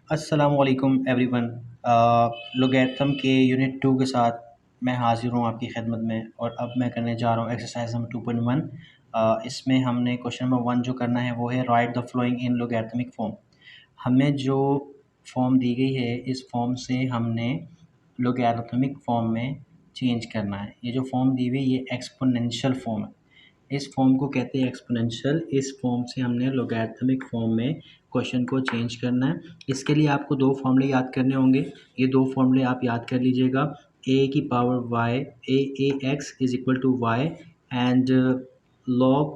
अस्सलामुअलैकुम everyone. Logarithm के unit 2 के साथ मैं हाज़िर हूँ आपकी खिदमत में और अब मैं करने जा रहा हूँ एक्सरसाइज नंबर 2.1। इसमें हमने क्वेश्चन नंबर 1 जो करना है वो है write the following in logarithmic form. हमें जो फॉर्म दी गई है इस फॉर्म से हमने लोगैरिथमिक फॉर्म में चेंज करना है। ये जो फॉर्म दी हुई ये एक्सपोनेंशियल फॉर्म है। इस फॉर्म को कहते हैं एक्सपोनेंशियल। इस फॉर्म से हमने लोगैरिथमिक फॉर्म में क्वेश्चन को चेंज करना है। इसके लिए आपको दो फॉर्मूले याद करने होंगे। ये दो फॉर्मूले आप याद कर लीजिएगा। ए की power y a x is equal to y and log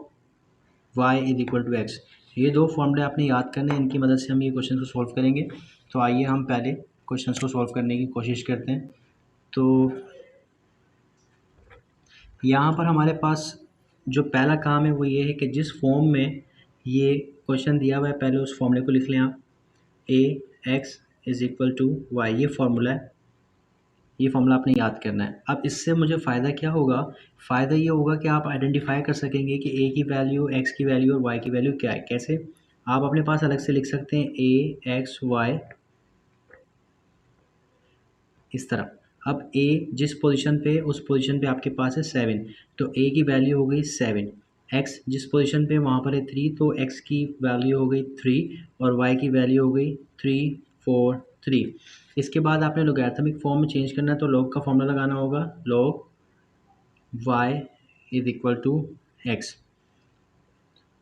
y is equal to x. ये दो फॉर्मूले आपने याद करने हैं, इनकी मदद से हम ये क्वेश्चन को सॉल्व करेंगे। तो आइए हम पहले क्वेश्चन को सॉल्व करने की कोशिश करते हैं। तो यहाँ पर हमारे पास जो पहला काम है वो ये है कि जिस फॉर्म में ये क्वेश्चन दिया हुआ है पहले उस फॉर्मूले को लिख लें आप। A x is equal to y, ये फार्मूला है। ये फार्मूला आपने याद करना है। अब इससे मुझे फ़ायदा क्या होगा? फ़ायदा ये होगा कि आप आइडेंटिफाई कर सकेंगे कि ए की वैल्यू, एक्स की वैल्यू और वाई की वैल्यू क्या है। कैसे? आप अपने पास अलग से लिख सकते हैं ए एक्स वाई इस तरह। अब ए जिस पोजीशन पे उस पोजीशन पे आपके पास है 7, तो ए की वैल्यू हो गई 7। एक्स जिस पोजीशन पे वहाँ पर है 3, तो एक्स की वैल्यू हो गई 3 और वाई की वैल्यू हो गई 3 4 3। इसके बाद आपने लोगैरिथमिक फॉर्म में चेंज करना है, तो लॉग का फॉर्मूला लगाना होगा। Log y is equal to x.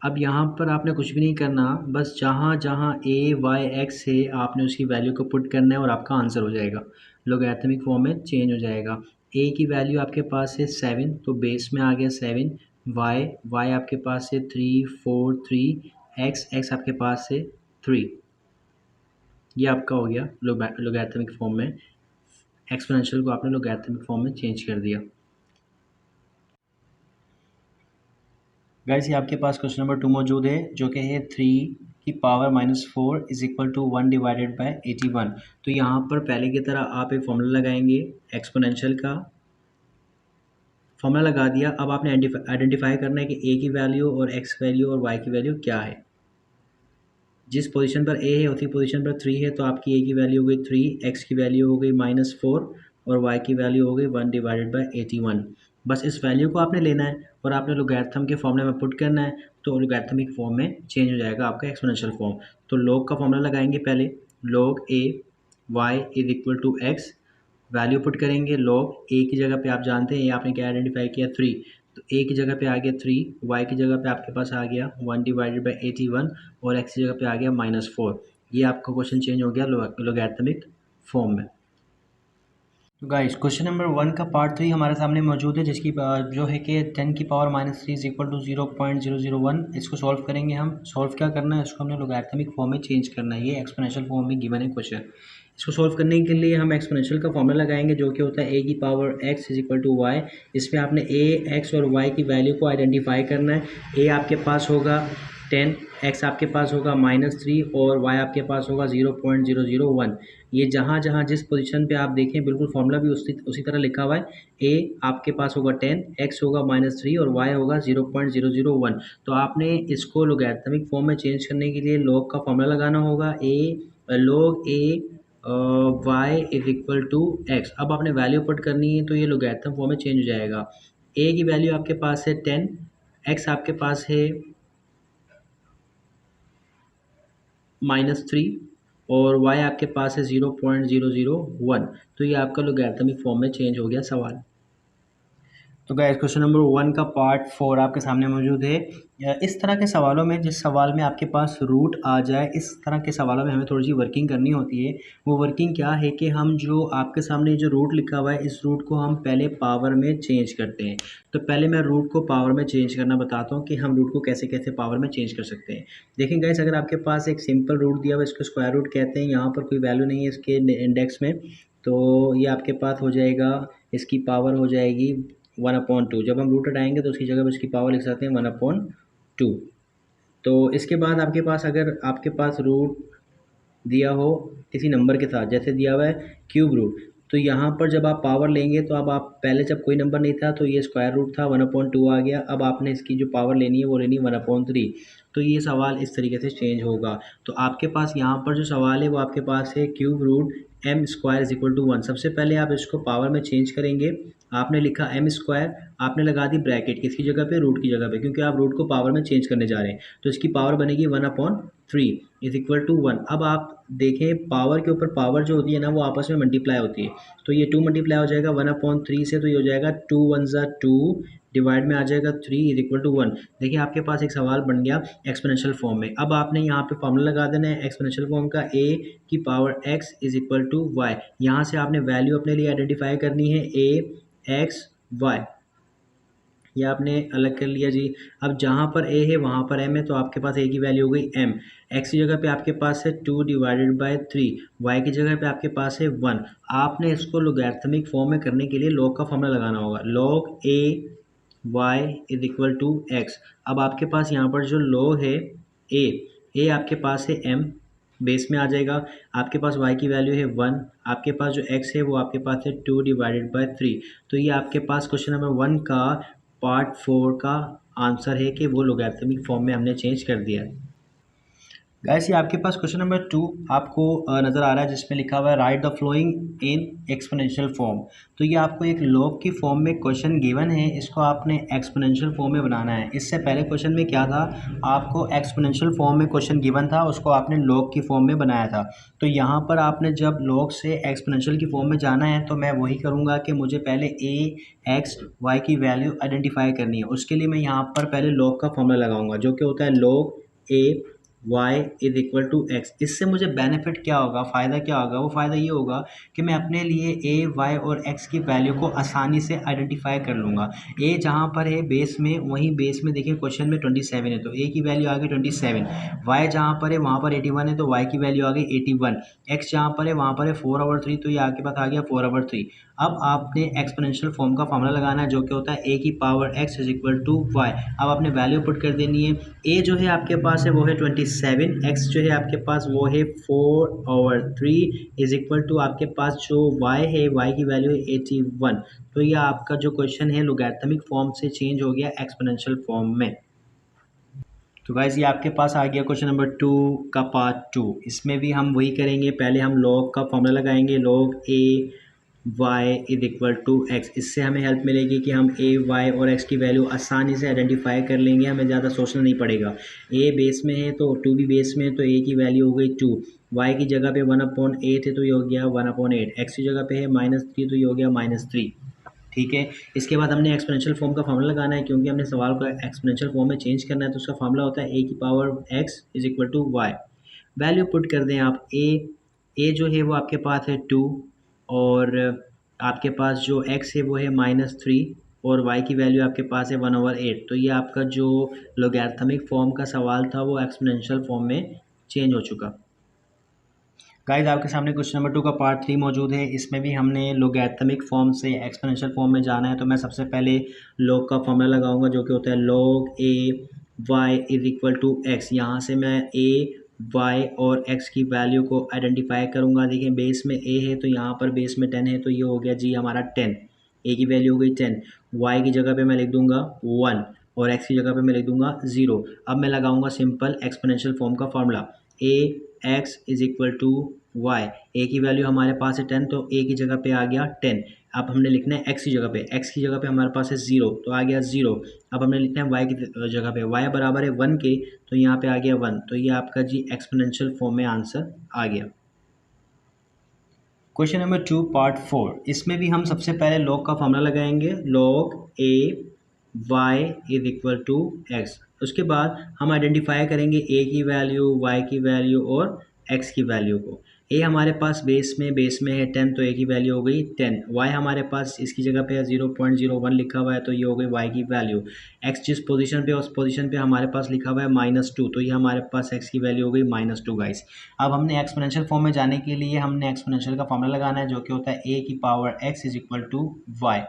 अब यहाँ पर आपने कुछ भी नहीं करना, बस जहाँ जहाँ ए वाई एक्स है आपने उसकी वैल्यू को पुट करना है और आपका आंसर हो जाएगा, लोगैरिथमिक फॉर्म में चेंज हो जाएगा। ए की वैल्यू आपके पास है 7, तो बेस में आ गया 7। वाई आपके पास है 3 4 3। एक्स आपके पास है 3। ये आपका हो गया लोगैरिथमिक फॉर्म में। एक्सपोनेंशियल को आपने लोगैरिथमिक फॉर्म में चेंज कर दिया। गाइस ये आपके पास क्वेश्चन नंबर 2 मौजूद है जो कि है 3 की power -4 is equal to 1 divided by 81। तो यहाँ पर पहले की तरह आप एक फॉर्मूला लगाएंगे, एक्सपोनेंशियल का फॉर्मूला लगा दिया। अब आपने आइडेंटिफाई करना है कि ए की वैल्यू और एक्स वैल्यू और वाई की वैल्यू क्या है। जिस पोजीशन पर ए है उसी पोजीशन पर 3 है, तो आपकी ए की वैल्यू हो गई 3, एक्स की वैल्यू हो गई -4 और वाई की वैल्यू हो गई 1 डिवाइडेड बाय 81। बस इस वैल्यू को आपने लेना है और आपने लोगैरिथम के फॉर्मूले में पुट करना है, तो लोगैरिथमिक फॉर्म में चेंज हो जाएगा आपका एक्सपोनेंशियल फॉर्म। तो लॉग का फॉर्मूला लगाएंगे पहले। Log a y is equal to x, value put करेंगे। लॉग ए की जगह पे आप जानते हैं ये आपने क्या आइडेंटिफाई किया 3, तो ए की जगह पे आ गया 3, वाई की जगह पे आपके पास आ गया 1 डिवाइडेड बाई 81 और एक्स की जगह पे आ गया -4। ये आपका क्वेश्चन चेंज हो गया लोगैरिथमिक फॉर्म में। तो गाइस क्वेश्चन नंबर 1 का पार्ट 3 हमारे सामने मौजूद है, जिसकी जो है कि 10 की पावर -3 इज इक्वल टू 0.001। इसको सॉल्व करेंगे हम। सॉल्व क्या करना है, इसको हमने लोगैरिथमिक फॉर्म में चेंज करना है। ये एक्सपोनेंशियल फॉर्म में गिवन है क्वेश्चन। इसको सॉल्व करने के लिए हम एक्सपोनेंशियल का फॉर्मूला लगाएंगे जो कि होता है ए की power x is equal to y. इसमें आपने ए एक्स और वाई की वैल्यू को आइडेंटिफाई करना है। ए आपके पास होगा 10, एक्स आपके पास होगा -3 और वाई आपके पास होगा 0.001। ये जहाँ जहाँ जिस पोजीशन पे आप देखें बिल्कुल फॉर्मूला भी उसी तरह लिखा हुआ है। ए आपके पास होगा 10, एक्स होगा -3 और वाई होगा 0.001। तो आपने इसको लोगैरिथमिक फॉर्म में चेंज करने के लिए लॉग का फॉर्मूला लगाना होगा। Log a y is equal to x. अब आपने वैल्यू पुट करनी है तो ये लोगैरिथम फॉर्म में चेंज हो जाएगा। ए की वैल्यू आपके पास है 10, एक्स आपके पास है -3 और y आपके पास है 0.001। तो ये आपका लोगैरिथमिक फॉर्म में चेंज हो गया सवाल। तो गाइस क्वेश्चन नंबर 1 का पार्ट 4 आपके सामने मौजूद है। इस तरह के सवालों में जिस सवाल में आपके पास रूट आ जाए, इस तरह के सवालों में हमें थोड़ी सी वर्किंग करनी होती है। वो वर्किंग क्या है कि हम जो आपके सामने जो रूट लिखा हुआ है इस रूट को हम पहले पावर में चेंज करते हैं। तो पहले मैं रूट को पावर में चेंज करना बताता हूँ कि हम रूट को कैसे कैसे पावर में चेंज कर सकते हैं। देखिए गाइस, अगर आपके पास एक सिंपल रूट दिया हुआ है, इसको स्क्वायर रूट कहते हैं, यहाँ पर कोई वैल्यू नहीं है इसके इंडेक्स में, तो ये आपके पास हो जाएगा, इसकी पावर हो जाएगी 1/2। जब हम रूट हटाएंगे तो उसकी जगह पर इसकी पावर लिख सकते हैं 1/2। तो इसके बाद आपके पास अगर आपके पास रूट दिया हो किसी नंबर के साथ, जैसे दिया हुआ है क्यूब रूट, तो यहाँ पर जब आप पावर लेंगे तो अब आप पहले जब कोई नंबर नहीं था तो ये स्क्वायर रूट था 1/2 आ गया। अब आपने इसकी जो पावर लेनी है वो लेनी है 1/3। तो ये सवाल इस तरीके से चेंज होगा। तो आपके पास यहाँ पर जो सवाल है वो आपके पास है cube root m square is equal to 1। सबसे पहले आप इसको पावर में चेंज करेंगे। आपने लिखा एम स्क्वायर, आपने लगा दी ब्रैकेट किसकी जगह पे, रूट की जगह पे, क्योंकि आप रूट को पावर में चेंज करने जा रहे हैं। तो इसकी पावर बनेगी 1/3 इज इक्वल टू 1। अब आप देखें पावर के ऊपर पावर जो होती है ना वो आपस में मल्टीप्लाई होती है। तो ये 2 मल्टीप्लाई हो जाएगा 1/3 से, तो ये हो जाएगा 2 1 ज़ा 2 डिवाइड में आ जाएगा 3 इज इक्वल टू 1। देखिए आपके पास एक सवाल बन गया एक्सपोनेंशियल फॉर्म में। अब आपने यहाँ पे फॉर्मूला लगा देना है एक्सपोनेंशियल फॉर्म का, a की power x is equal to y. यहाँ से आपने वैल्यू अपने लिए आइडेंटिफाई करनी है a x y, ये आपने अलग कर लिया जी। अब जहाँ पर a है वहाँ पर m है, तो आपके पास a की वैल्यू हो गई m। x की जगह पे आपके पास है 2 डिवाइडेड बाय 3, y की जगह पे आपके पास है 1। आपने इसको लोगैरिथमिक फॉर्म में करने के लिए लॉग का फॉर्मूला लगाना होगा, log a y is equal to x। अब आपके पास यहाँ पर जो log है a आपके पास है m, बेस में आ जाएगा। आपके पास y की वैल्यू है 1, आपके पास जो x है वो आपके पास है 2 डिवाइडेड बाय 3। तो ये आपके पास क्वेश्चन नंबर 1 का पार्ट 4 का आंसर है कि वो लोगैरिथमिक फॉर्म में हमने चेंज कर दिया है। गाइस ये आपके पास क्वेश्चन नंबर 2 आपको नज़र आ रहा है जिसमें लिखा हुआ है write the following in exponential form. तो ये आपको एक लॉग की फॉर्म में क्वेश्चन गिवन है, इसको आपने एक्सपोनेंशियल फॉर्म में बनाना है। इससे पहले क्वेश्चन में क्या था, आपको एक्सपोनेंशियल फॉर्म में क्वेश्चन गिवन था, उसको आपने लॉग की फॉर्म में बनाया था। तो यहाँ पर आपने जब लॉग से एक्सपोनेंशियल की फॉर्म में जाना है तो मैं वही करूँगा कि मुझे पहले ए एक्स वाई की वैल्यू आइडेंटिफाई करनी है। उसके लिए मैं यहाँ पर पहले लॉग का फॉर्मूला लगाऊंगा जो कि होता है log a y is equal to x. इससे मुझे बेनिफिट क्या होगा, फ़ायदा क्या होगा, वो फ़ायदा ये होगा कि मैं अपने लिए a y और x की वैल्यू को आसानी से आइडेंटिफाई कर लूँगा। a जहाँ पर है बेस में, वहीं बेस में देखिए क्वेश्चन में 27 है तो a की वैल्यू आ गई 27, y जहाँ पर है वहाँ पर 81 है तो y की वैल्यू आ गई 81, x जहाँ पर है वहाँ पर है 4/3 तो ये आपके पास आ गया 4/3। अब आपने एक्सपोनेंशियल फॉर्म का फॉर्मूला लगाना है जो कि होता है a की power x is equal to y. अब आपने वैल्यू पुट कर देनी है। a जो है आपके पास है वो है 27, x जो है आपके पास वो है 4/3 इज इक्वल टू आपके पास जो y है y की वैल्यू है 81। तो ये आपका जो क्वेश्चन है लोगैरिथमिक फॉर्म से चेंज हो गया एक्सपोनेंशियल फॉर्म में। तो गाइस ये आपके पास आ गया क्वेश्चन नंबर 2 का पार्ट 2। इसमें भी हम वही करेंगे, पहले हम लॉग का फॉर्मूला लगाएंगे log a y is equal to x. इससे हमें हेल्प मिलेगी कि हम a y और x की वैल्यू आसानी से आइडेंटिफाई कर लेंगे, हमें ज़्यादा सोचना नहीं पड़ेगा। a बेस में है तो 2 भी बेस में है तो a की वैल्यू हो गई 2, y की जगह पे 1/8 है तो ये हो गया 1/8, x की जगह पे है -3 तो ये हो गया -3। ठीक है, इसके बाद हमने एक्सपोनेंशियल फॉर्म का फॉर्मूला लगाना है क्योंकि हमने सवाल को एक्सपोनेंशियल फॉर्म में चेंज करना है। तो उसका फॉर्मूला होता है a की power x is equal to y. Value put कर दें आप, a जो है वो आपके पास है 2 और आपके पास जो x है वो है -3 और y की वैल्यू आपके पास है 1/8। तो ये आपका जो लोगैरिथमिक फॉर्म का सवाल था वो एक्सपोनेंशियल फॉर्म में चेंज हो चुका। गाइस आपके सामने क्वेश्चन नंबर 2 का पार्ट 3 मौजूद है। इसमें भी हमने लोगैरिथमिक फॉर्म से एक्सपोनेंशियल फॉर्म में जाना है। तो मैं सबसे पहले लॉग का फॉर्मूला लगाऊंगा जो कि होता है log a y is equal to x. यहाँ से मैं a y और x की वैल्यू को आइडेंटिफाई करूँगा। देखिए बेस में a है तो यहाँ पर बेस में 10 है तो ये हो गया जी हमारा 10, a की वैल्यू हो गई 10, y की जगह पर मैं लिख दूँगा 1 और x की जगह पर मैं लिख दूँगा 0। अब मैं लगाऊँगा सिंपल एक्सपोनेंशियल फॉर्म का formula a x is equal to y. A की वैल्यू हमारे पास है 10 तो ए की जगह पे आ गया 10। अब हमने लिखना है एक्स की जगह पे, एक्स की जगह पे हमारे पास है 0 तो आ गया 0। अब हमने लिखना है वाई की जगह पे, वाई बराबर है 1 के तो यहाँ पे आ गया 1। तो ये आपका जी एक्सपोनेंशियल फॉर्म में आंसर आ गया। Question number 2 part 4। इसमें भी हम सबसे पहले लॉग का फॉर्मूला लगाएंगे log a y is equal to x. उसके बाद हम आइडेंटिफाई करेंगे a की वैल्यू, y की वैल्यू और x की वैल्यू को। a हमारे पास बेस में है 10 तो a की वैल्यू हो गई 10, y हमारे पास इसकी जगह पे 0.01 लिखा हुआ है तो ये हो गई y की वैल्यू, x जिस पोजीशन पे उस पोजीशन पे हमारे पास लिखा हुआ है -2 तो ये हमारे पास x की वैल्यू हो गई -2 गाइस। अब हमने एक्सपोनेंशियल फॉर्म में जाने के लिए हमने एक्सपोनेंशियल का फॉर्मूला लगाना है जो कि होता है a की power x is equal to y.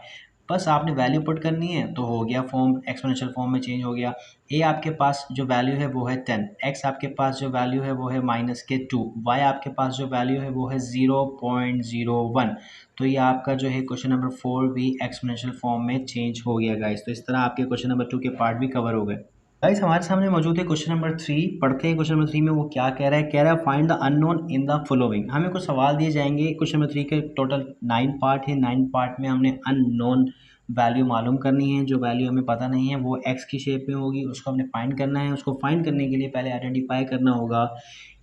बस आपने वैल्यू पुट करनी है तो हो गया, फॉर्म एक्सपोनेंशियल फॉर्म में चेंज हो गया। ए आपके पास जो वैल्यू है वो है 10, एक्स आपके पास जो वैल्यू है वो है -2, वाई आपके पास जो वैल्यू है वो है 0.01। तो ये आपका जो है क्वेश्चन नंबर 4 भी एक्सपोनेंशियल फॉर्म में चेंज हो गया गाइस। तो इस तरह आपके क्वेश्चन नंबर 2 के पार्ट भी कवर हो गए। गाइस हमारे सामने मौजूद है क्वेश्चन नंबर 3, पढ़ते हैं क्वेश्चन नंबर 3 में वो क्या कह रहा है। कह रहा है find the unknown in the following. हमें कुछ सवाल दिए जाएंगे। क्वेश्चन नंबर 3 के टोटल 9 पार्ट है। 9 पार्ट में हमने अननोन वैल्यू मालूम करनी है। जो वैल्यू हमें पता नहीं है वो एक्स की शेप में होगी, उसको हमने फाइंड करना है। उसको फाइंड करने के लिए पहले आइडेंटिफाई करना होगा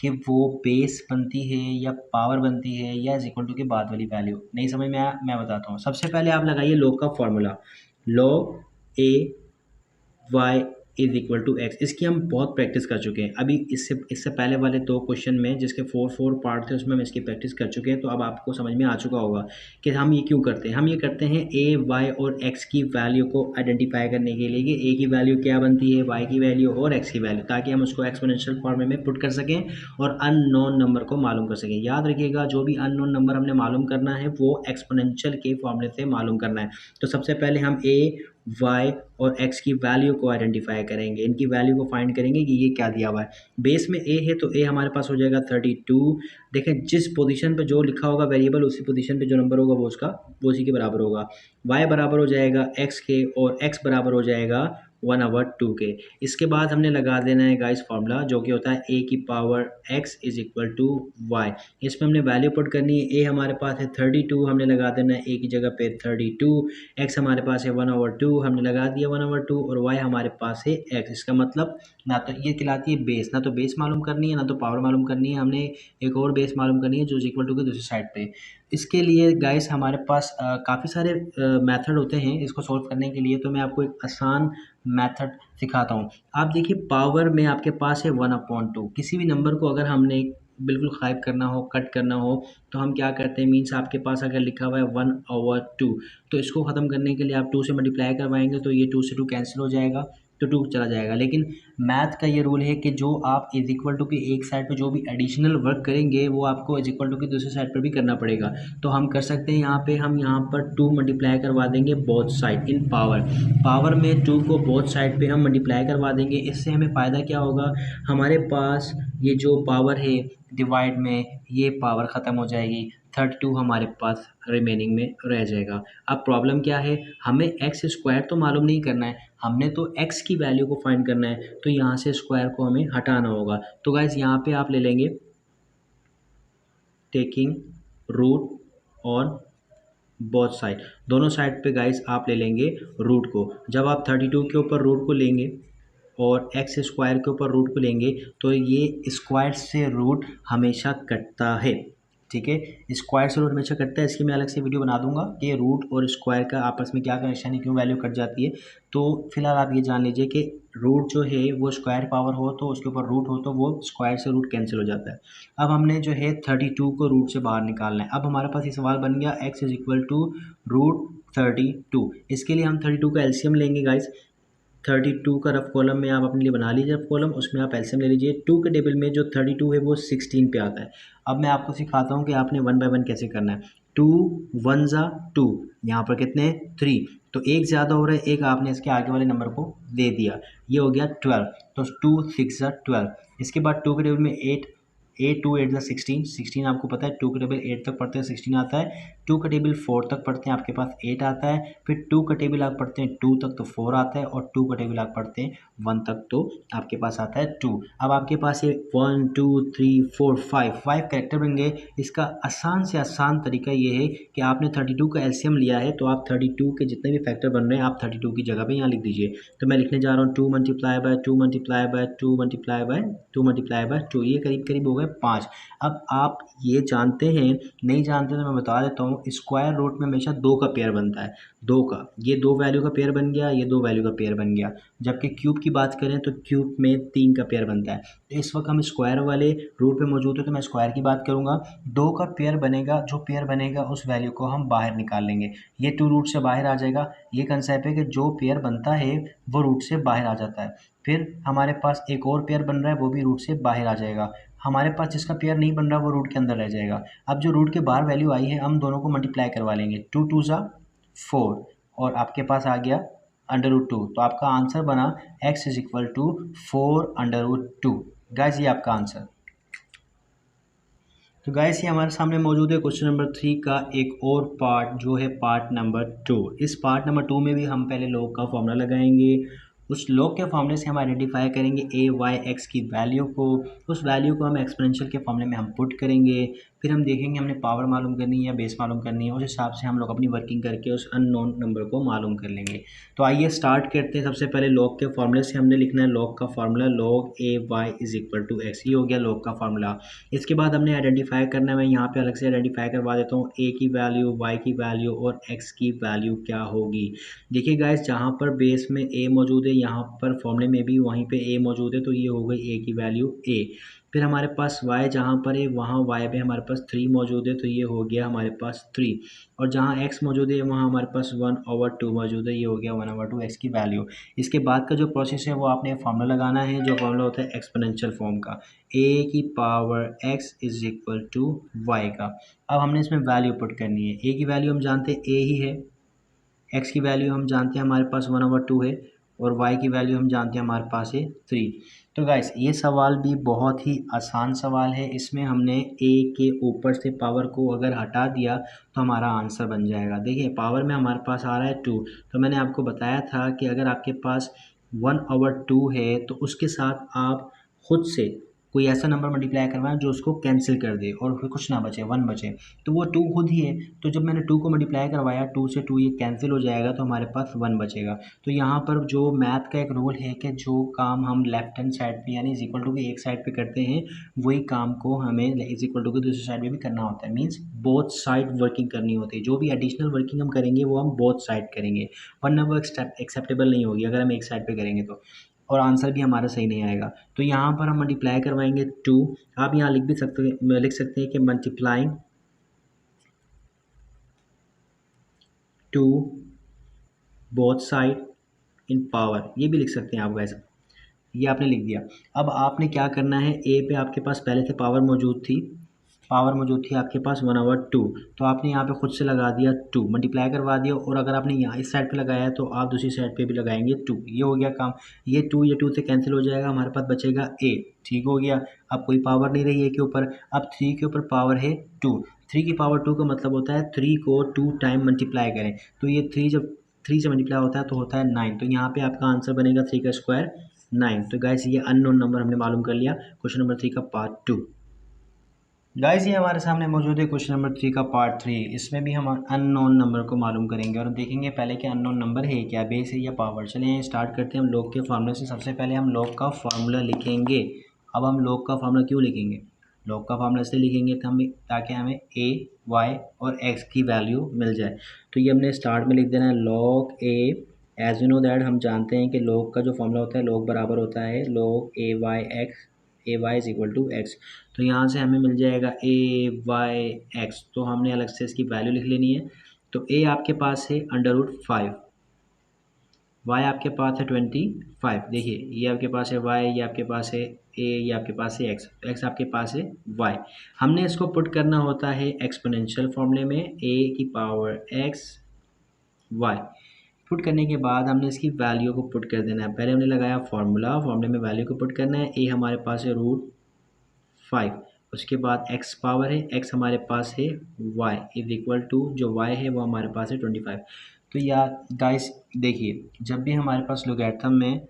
कि वो बेस बनती है या पावर बनती है या इज इक्वल टू के बाद वाली वैल्यू। नहीं समझ में आया, मैं बताता हूँ। सबसे पहले आप लगाइए लॉग का formula, log a y is equal to x. इसकी हम बहुत प्रैक्टिस कर चुके हैं। अभी इससे पहले वाले 2 क्वेश्चन में जिसके 4 पार्ट थे उसमें हम इसकी प्रैक्टिस कर चुके हैं। तो अब आपको समझ में आ चुका होगा कि हम ये क्यों करते हैं। हम ये करते हैं ए वाई और एक्स की वैल्यू को आइडेंटिफाई करने के लिए कि ए की वैल्यू क्या बनती है, वाई की वैल्यू और एक्स की वैल्यू, ताकि हम उसको एक्सपोनेंशियल फॉर्म में पुट कर सकें और अननोन नंबर को मालूम कर सकें। याद रखिएगा, जो भी अननोन नंबर हमने मालूम करना है वो एक्सपोनेंशियल के फॉर्मूले से मालूम करना है। तो सबसे पहले हम ए y और x की वैल्यू को आइडेंटिफाई करेंगे, इनकी वैल्यू को फाइंड करेंगे कि ये क्या दिया हुआ है। बेस में a है तो a हमारे पास हो जाएगा 32। देखें जिस पोजीशन पे जो लिखा होगा वेरिएबल, उसी पोजीशन पे जो नंबर होगा वो उसी के बराबर होगा। y बराबर हो जाएगा x के और x बराबर हो जाएगा 1/2 के। इसके बाद हमने लगा देना है गाइस फॉर्मूला, जो कि होता है a की power x is equal to y. इसमें हमने वैल्यू पुट करनी है। a हमारे पास है 32, हमने लगा देना है a की जगह पे 32। x हमारे पास है 1/2, हमने लगा दिया 1/2 और y हमारे पास है x। इसका मतलब ना तो ये कहलाती है बेस, ना तो बेस मालूम करनी है ना तो पावर मालूम करनी है। हमने एक और बेस मालूम करनी है जो इक्वल टू के दूसरी साइड पे। इसके लिए गाइस हमारे पास काफ़ी सारे मेथड होते हैं इसको सॉल्व करने के लिए। तो मैं आपको एक आसान मेथड सिखाता हूँ। आप देखिए पावर में आपके पास है 1/2। किसी भी नंबर को अगर हमने बिल्कुल गायब करना हो, कट करना हो, तो हम क्या करते हैं, मीन्स आपके पास अगर लिखा हुआ है 1/2 तो इसको ख़त्म करने के लिए आप 2 से मल्टीप्लाई करवाएंगे तो ये 2 से 2 कैंसिल हो जाएगा तो 2 चला जाएगा। लेकिन मैथ का ये रूल है कि जो आप इज इक्वल टू की एक साइड पे जो भी एडिशनल वर्क करेंगे वो आपको इज इक्वल टू की दूसरी साइड पर भी करना पड़ेगा। तो हम कर सकते हैं यहाँ पे, हम यहाँ पर 2 मल्टीप्लाई करवा देंगे बोथ साइड इन पावर। पावर में 2 को बोथ साइड पे हम मल्टीप्लाई करवा देंगे। इससे हमें फ़ायदा क्या होगा, हमारे पास ये जो पावर है डिवाइड में ये पावर ख़त्म हो जाएगी, 32 हमारे पास रिमेनिंग में रह जाएगा। अब प्रॉब्लम क्या है, हमें एक्स स्क्वायर तो मालूम नहीं करना है, हमने तो x की वैल्यू को फाइंड करना है। तो यहाँ से स्क्वायर को हमें हटाना होगा। तो गाइस यहाँ पे आप ले लेंगे taking root on both side, दोनों साइड पे गाइस आप ले लेंगे रूट को। जब आप 32 के ऊपर रूट को लेंगे और एक्स स्क्वायर के ऊपर रूट को लेंगे तो ये स्क्वायर से रूट हमेशा कटता है। ठीक है, स्क्वायर से रूट हमेशा कटता है। इसकी मैं अलग से वीडियो बना दूंगा कि रूट और स्क्वायर का आपस में क्या कनेक्शन है, क्यों वैल्यू कट जाती है। तो फिलहाल आप ये जान लीजिए कि रूट जो है वो स्क्वायर पावर हो तो उसके ऊपर रूट हो तो वो स्क्वायर से रूट कैंसिल हो जाता है। अब हमने जो है 32 को रूट से बाहर निकालना है। अब हमारे पास ये सवाल बन गया x is equal to root 32। इसके लिए हम 32 का एलसीएम लेंगे गाइस। 32 का रफ कॉलम में आप अपने लिए बना लीजिए, रफ कॉलम, उसमें आप एलसीएम ले लीजिए। 2 के टेबल में जो 32 है वो 16 पे आता है। अब मैं आपको सिखाता हूँ कि आपने 1 बाय 1 कैसे करना है। 2 1 ज़ा 2, यहाँ पर कितने 3, तो एक ज़्यादा हो रहा है, एक आपने इसके आगे वाले नंबर को दे दिया, ये हो गया 12। तो 2 6 ज़ा 12। इसके बाद 2 के टेबल में 8, 8 2 8 ज़ा 16, 16 आपको पता है 2 के टेबल 8 तक पढ़ते हैं 16 आता है। 2 का टेबल 4 तक पढ़ते हैं आपके पास 8 आता है। फिर 2 का टेबल आप पढ़ते हैं 2 तक तो 4 आता है, और 2 का टेबल आप पढ़ते हैं 1 तक तो आपके पास आता है 2। अब आपके पास ये 1 2 3 4 5 कैरेक्टर बन गए। इसका आसान से आसान तरीका ये है कि आपने 32 का एलसीएम लिया है तो आप 32 के जितने भी फैक्टर बन रहे हैं आप 32 की जगह पे यहाँ लिख दीजिए। तो मैं लिखने जा रहा हूँ 2 multiply by 2 multiply by 2 multiply by 2 multiply by 2, ये करीब करीब हो गए 5। अब आप ये जानते हैं, नहीं जानते तो मैं बता देता हूँ, स्क्वायर रूट में हमेशा 2 का पेयर बनता है, 2 का, ये 2 वैल्यू का पेयर बन गया, ये 2 वैल्यू का पेयर बन गया। जबकि क्यूब की बात करें तो क्यूब में 3 का पेयर बनता है। तो इस वक्त हम स्क्वायर वाले रूट पे मौजूद है तो मैं स्क्वायर की बात करूँगा। 2 का पेयर बनेगा, जो पेयर बनेगा उस वैल्यू को हम बाहर निकाल लेंगे, ये 2 रूट से बाहर आ जाएगा। ये कंसेप्ट है कि जो पेयर बनता है वो रूट से बाहर आ जाता है। फिर हमारे पास एक और पेयर बन रहा है, वो भी रूट से बाहर आ जाएगा। हमारे पास जिसका पेयर नहीं बन रहा वो रूट के अंदर रह जाएगा। अब जो रूट के बाहर वैल्यू आई है हम दोनों को मल्टीप्लाई करवा लेंगे, 2 2 ज़ा 4 और आपके पास आ गया √2, तो आपका आंसर बना x is equal to 4√2। Guys ये आपका आंसर। तो गाइस ये हमारे सामने मौजूद है क्वेश्चन नंबर 3 का एक और पार्ट, जो है पार्ट नंबर 2। इस पार्ट नंबर 2 में भी हम पहले लॉग का फॉर्मूला लगाएंगे। उस लॉग के फॉर्मूले से हम आइडेंटिफाई करेंगे a y x की वैल्यू को। उस वैल्यू को हम एक्सपोनेंशियल के फॉर्मूले में हम पुट करेंगे। फिर हम देखेंगे हमने पावर मालूम करनी है या बेस मालूम करनी है, उस हिसाब से हम लोग अपनी वर्किंग करके उस अननोन नंबर को मालूम कर लेंगे। तो आइए स्टार्ट करते हैं। सबसे पहले लॉग के फॉर्मूले से हमने लिखना है लॉग का formula, log a y is equal to x। ये हो गया लॉग का फॉर्मूला। इसके बाद हमने आइडेंटिफाई करना है, मैं यहाँ पे अलग से आइडेंटिफाई करवा देता हूँ, a की वैल्यू, y की वैल्यू और x की वैल्यू क्या होगी। देखिए गाइस, जहाँ पर बेस में a मौजूद है, यहाँ पर फॉर्मूले में भी वहीं पे a मौजूद है, तो ये हो गई a की वैल्यू a। फिर हमारे पास y जहाँ पर है, वहाँ y पे हमारे पास 3 मौजूद है, तो ये हो गया हमारे पास 3। और जहाँ x मौजूद है वहाँ हमारे पास 1/2 मौजूद है, ये हो गया 1/2 x की वैल्यू। इसके बाद का जो प्रोसेस है वो आपने फार्मूला लगाना है, जो फार्मूला होता है एक्सपोनेंशियल फॉर्म का, a की power x is equal to y का। अब हमने इसमें वैल्यू पुट करनी है। a की वैल्यू हम जानते हैं a ही है, x की वैल्यू हम जानते हैं हमारे पास 1/2 है, और y की वैल्यू हम जानते हैं हमारे पास है 3। तो गाइस ये सवाल भी बहुत ही आसान सवाल है। इसमें हमने a के ऊपर से पावर को अगर हटा दिया तो हमारा आंसर बन जाएगा। देखिए पावर में हमारे पास आ रहा है 2, तो मैंने आपको बताया था कि अगर आपके पास 1/2 है तो उसके साथ आप खुद से कोई ऐसा नंबर मल्टीप्लाई करवाएं जो उसको कैंसिल कर दे और फिर कुछ ना बचे, 1 बचे, तो वो 2 खुद ही है। तो जब मैंने 2 को मल्टीप्लाई करवाया, 2 से 2 ये कैंसिल हो जाएगा, तो हमारे पास 1 बचेगा। तो यहाँ पर जो मैथ का एक रूल है कि जो काम हम लेफ्ट हैंड साइड पे यानी इज इक्वल टू की एक साइड पे करते हैं, वही काम को हमें इज इक्वल टू की दूसरी साइड पे भी करना होता है। मीन्स बोथ साइड वर्किंग करनी होती है। जो भी एडिशनल वर्किंग हम करेंगे वो हम बोथ साइड करेंगे, वरना वो एक्सेप्टेबल नहीं होगी अगर हम एक साइड पे करेंगे तो, और आंसर भी हमारा सही नहीं आएगा। तो यहाँ पर हम मल्टीप्लाई करवाएंगे 2। आप यहाँ लिख भी सकते हैं, लिख सकते हैं कि मल्टीप्लाइंग 2 बोथ साइड इन पावर, ये भी लिख सकते हैं आप वैसे। ये आपने लिख दिया। अब आपने क्या करना है, ए पे आपके पास पहले से पावर मौजूद थी आपके पास 1/2, तो आपने यहाँ पे खुद से लगा दिया 2, मल्टीप्लाई करवा दिया, और अगर आपने यहाँ इस साइड पे लगाया है तो आप दूसरी साइड पे भी लगाएंगे 2। ये हो गया काम। ये 2 से कैंसिल हो जाएगा, हमारे पास बचेगा a। ठीक हो गया। अब कोई पावर नहीं रही है के ऊपर। अब 3 के ऊपर पावर है 2। 3 की पावर 2 का मतलब होता है 3 को 2 टाइम मल्टीप्लाई करें, तो ये 3 जब 3 से मल्टीप्लाई होता है तो होता है 9। तो यहाँ पे आपका आंसर बनेगा 3 का स्क्वायर 9। तो गाइस ये अननोन नंबर हमने मालूम कर लिया क्वेश्चन नंबर 3 का पार्ट 2। गाइस ये हमारे सामने मौजूद है क्वेश्चन नंबर 3 का पार्ट 3। इसमें भी हम अननोन नंबर को मालूम करेंगे और देखेंगे पहले कि अननोन नंबर है क्या, बेस है या पावर। चलिए स्टार्ट करते हैं हम लॉग के फार्मूले से। सबसे पहले हम लॉग का फार्मूला लिखेंगे। अब हम लॉग का फार्मूला क्यों लिखेंगे, लॉग का फार्मूला इसलिए लिखेंगे तो हमें, ताकि हमें a y और x की वैल्यू मिल जाए। तो ये हमने स्टार्ट में लिख देना है log a। As you know that हम जानते हैं कि लॉग का जो फार्मूला होता है, लॉग बराबर होता है log a y is equal to x. तो यहाँ से हमें मिल जाएगा a/x, तो हमने अलग से इसकी वैल्यू लिख लेनी है। तो a आपके पास है √5, y आपके पास है 25। देखिए ये आपके पास है y, ये आपके पास है a, ये आपके पास है x आपके पास है y। हमने इसको पुट करना होता है एक्सपोनेंशियल फॉर्मूले में, a की पावर x y। पुट करने के बाद हमने इसकी वैल्यू को पुट कर देना है। पहले हमने लगाया फॉर्मूले में वैल्यू को पुट करना है। a हमारे पास है √5, उसके बाद x पावर है, x हमारे पास है y इज इक्वल टू, जो y है वो हमारे पास है 25। तो यार गाइस देखिए, जब भी हमारे पास लोगैरिथम में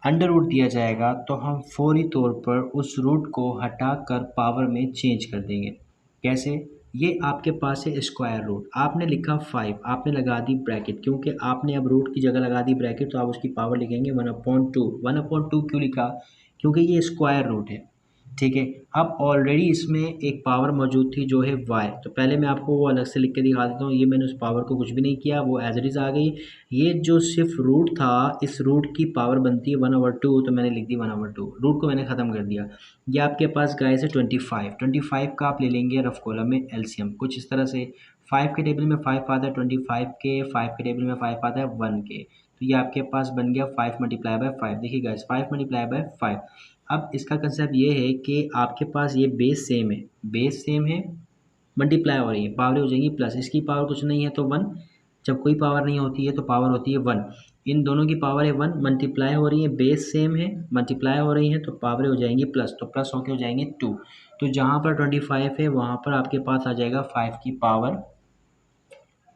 अंडर रूट दिया जाएगा तो हम फौरी तौर पर उस रूट को हटाकर पावर में चेंज कर देंगे। कैसे, ये आपके पास है स्क्वायर रूट, आपने लिखा 5, आपने लगा दी ब्रैकेट, क्योंकि आपने अब रूट की जगह लगा दी ब्रैकेट, तो आप उसकी पावर लिखेंगे 1/2। 1/2 क्यों लिखा, क्योंकि ये स्क्वायर रूट है। ठीक है। अब ऑलरेडी इसमें एक पावर मौजूद थी जो है y, तो पहले मैं आपको वो अलग से लिख के दिखा देता हूँ। ये मैंने उस पावर को कुछ भी नहीं किया, वो एज इट इज़ आ गई। ये जो सिर्फ रूट था, इस रूट की पावर बनती है 1/2, तो मैंने लिख दी 1/2, रूट को मैंने ख़त्म कर दिया। ये आपके पास गाइस है 25 का आप ले लेंगे रफ कॉलम में एलसीएम कुछ इस तरह से। 5 के टेबल में 5 आता है 25 के, 5 के टेबल में 5 आता है 1 के, तो ये आपके पास बन गया 5 मल्टीप्लाई बाय 5। देखिए गाइस 5 मल्टीप्लाई बाय 5। अब इसका कंसेप्ट ये है कि आपके पास ये बेस सेम है, मल्टीप्लाई हो रही है, पावर हो जाएंगी प्लस, इसकी पावर कुछ नहीं है तो 1, जब कोई पावर नहीं होती है तो पावर होती है 1। इन दोनों की पावर है 1, मल्टीप्लाई हो रही है, बेस सेम है, मल्टीप्लाई हो रही है तो पावर हो जाएंगी प्लस, तो प्लस होके हो जाएंगे 2। तो जहाँ पर 25 है वहाँ पर आपके पास आ जाएगा 5 की पावर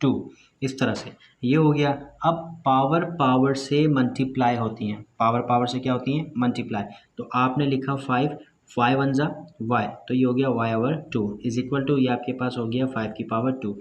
2। इस तरह से ये हो गया। अब पावर पावर से मल्टीप्लाई होती हैं, पावर पावर से क्या होती हैं, मल्टीप्लाई। तो आपने लिखा 5, 5 वन जा वाई, तो ये हो गया y over 2 is equal to, ये आपके पास हो गया 5 की पावर 2।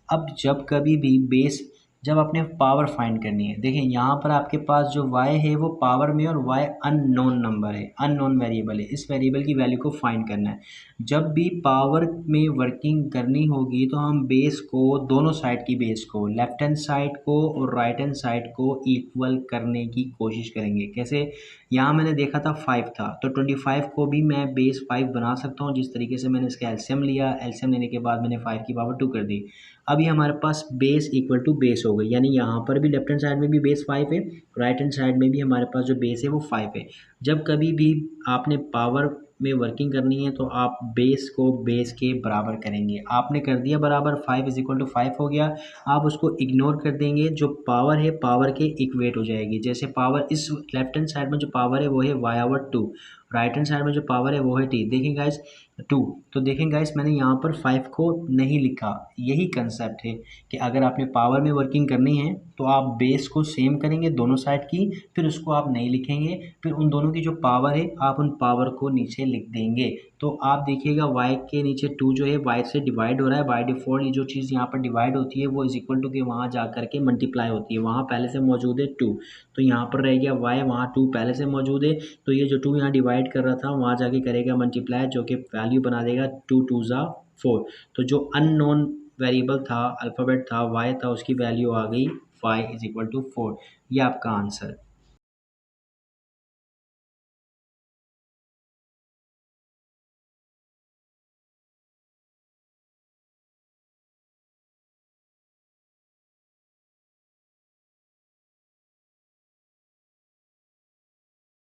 अब जब कभी भी बेस, जब आपने पावर फाइंड करनी है, देखिए यहाँ पर आपके पास जो y है वो पावर में और y अननोन नंबर है, अननोन वेरिएबल है, इस वेरिएबल की वैल्यू को फाइंड करना है। जब भी पावर में वर्किंग करनी होगी तो हम बेस को, दोनों साइड की बेस को, लेफ्ट हैंड साइड को और राइट हैंड साइड को इक्वल करने की कोशिश करेंगे। कैसे, यहाँ मैंने देखा था 5 था, तो 25 को भी मैं बेस 5 बना सकता हूँ, जिस तरीके से मैंने इसका एलसीएम लिया, एलसीएम लेने के बाद मैंने 5 की पावर 2 कर दी। अब ये हमारे पास बेस इक्वल टू बेस हो गई, यानी यहाँ पर भी लेफ्ट हैंड साइड में भी बेस 5 है, राइट हैंड साइड में भी हमारे पास जो बेस है वो 5 है। जब कभी भी आपने पावर में वर्किंग करनी है तो आप बेस को बेस के बराबर करेंगे। आपने कर दिया बराबर, 5 इज इक्वल टू 5 हो गया। आप उसको इग्नोर कर देंगे, जो पावर है पावर के इक्वेट हो जाएगी। जैसे पावर इस लेफ्ट हैंड साइड में जो पावर है वो है y over 2, right hand side में जो पावर है वो है t। देखें गाइस 2, तो देखें गाइस मैंने यहाँ पर 5 को नहीं लिखा। यही कंसेप्ट है कि अगर आपने पावर में वर्किंग करनी है तो आप बेस को सेम करेंगे दोनों साइड की, फिर उसको आप नहीं लिखेंगे, फिर उन दोनों की जो पावर है आप उन पावर को नीचे लिख देंगे। तो आप देखिएगा y के नीचे 2 जो है y से डिवाइड हो रहा है, बाय डिफ़ॉल्ट ये जो चीज़ यहाँ पर डिवाइड होती है वो इज इक्वल टू के वहाँ जा करके मल्टीप्लाई होती है, वहाँ पहले से मौजूद है 2, तो यहाँ पर रह गया y, वहाँ 2 पहले से मौजूद है, तो ये जो 2 यहाँ डिवाइड कर रहा था वहाँ जाके करेगा मल्टीप्लाई, जो कि वैल्यू बना देगा 2 2 ज़ा 4। तो जो अननोन वेरिएबल था, अल्फ़ाबेट था, y था, उसकी वैल्यू आ गई y इज इक्वल टू 4। ये आपका आंसर।